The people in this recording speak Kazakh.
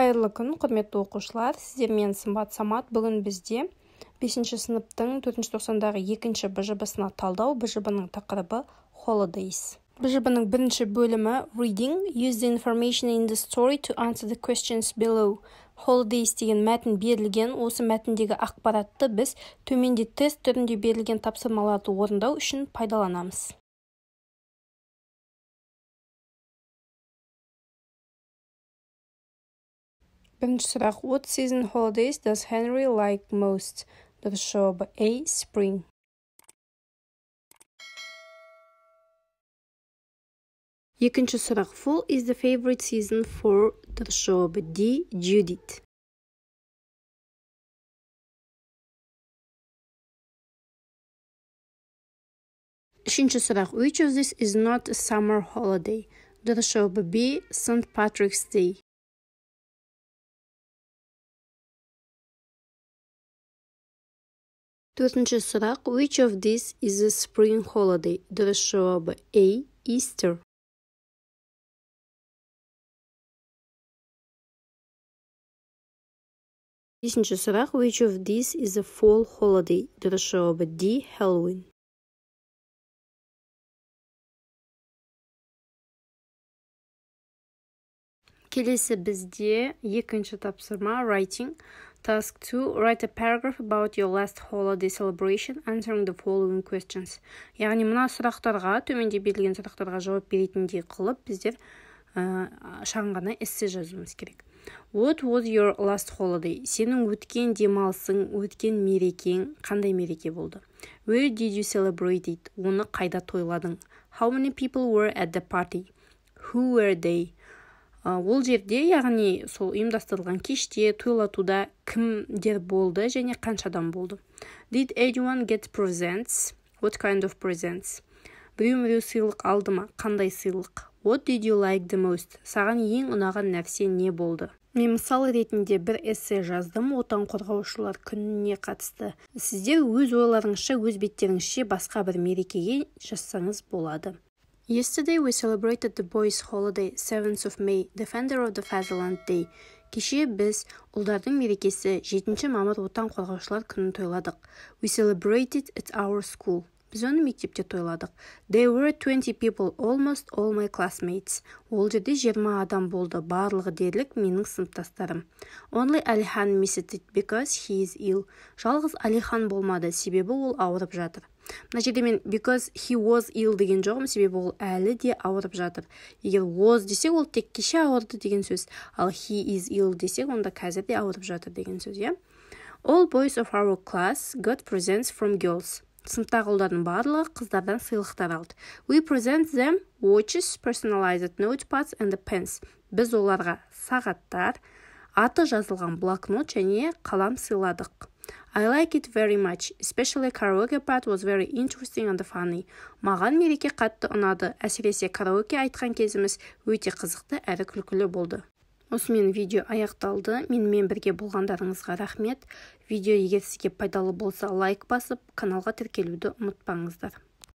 Қайырлы күн, құрметті оқушылар. Сіздермен Сымбат Самат. Бүгін бізде 5-ші сыныптың 4-ші тоқсандағы 2-ші БЖБ-сына талдау. БЖБ-ның тақырыбы Holidays. БЖБ-ның бірінші бөлімі Reading. Use the information in the story to answer the questions below. Holidays деген мәтін берілген. Осы мәтіндегі ақпаратты біз төменде тест түрінде берілген тапсырмаларды орындау үшін пайдаланамыз. Бірінші сұрақ. What season holidays does Henry like most? Дұрыс жауабы A. Spring. Екінші сұрақ. Fall is the favorite season for? Дұрыс жауабы D. Judith. Үшінші сұрақ. Which of this is not a summer holiday? Дұрыс жауабы B. St. Patrick's Day. Төртінші сұрақ. Which of these is a spring holiday? Дұрыс жауабы A. Easter. Бесінші сұрақ. Which of these is a fall holiday? Дұрыс жауабы D. Halloween. Келесі бізде екінші тапсырма Writing. Task 2. Write a paragraph about your last holiday celebration, answering the following questions. Яғни мына сұрақтарға, төменде берілген сұрақтарға жауап беретіндей қылып, біздер шағын ғана эссе жазуымыз керек. What was your last holiday? Сенің өткен демалысың, өткен мерекең қандай мереке болды? Where did you celebrate it? Оны қайда тойладың? How many people were at the party? Who were they? Ол жерде, яғни сол ұйымдастырылған кеште, тойлатуда кімдер болды және қаншадан болды. Did anyone get presents? What kind of presents? Біреу сыйлық алды ма? Қандай сыйлық? What did you like the most? Саған ең ұнаған нәрсе не болды? Мен мысал ретінде бір эссе жаздым, отан қорғаушылар күніне қатысты. Сіздер өз ойларыңызша, өз беттеріңізше басқа бір мерекеге жазсаңыз болады. Yesterday we celebrated the boys' holiday, 7th of May, Defender of the Fatherland Day. Кеше біз ұлдардың мерекесі 7 мамыр отан қорғаушылар күнін тойладық. We celebrated at our school. Біз оны мектепте тойладық. There were 20 people, almost all my classmates. Ол жерде 20 адам болды, барлығы дерлік менің сыныптастарым. Only Alihan missed it because he is ill. Жалғыз Алихан болмады, себебі ол ауырып жатыр. Мына жерде мен because he was ill деген жоғым, себебі ол әлі де ауырып жатыр. Егер was десек, ол тек кеше ауырды деген сөз. Ал he is ill десек, онда қазір де ауырып жатыр деген сөз, иә? All boys of our class got presents from girls. Сыныптағы ұлдардың барлығы қыздардан сыйлықтар алды. We present them watches, personalized notepads and pens. Біз оларға сағаттар, аты жазылған блокнот және қалам сыйладық. I like it very much, especially karaoke part was very interesting and funny. Маған мереке қатты ұнады, әсіресе караоке айтқан кезіміз өте қызықты әрі күлкілі болды. Осымен видео аяқталды. Менімен бірге болғандарыңызға рахмет. Видео егер сізге пайдалы болса лайк басып, каналға тіркелуді ұмытпаңыздар.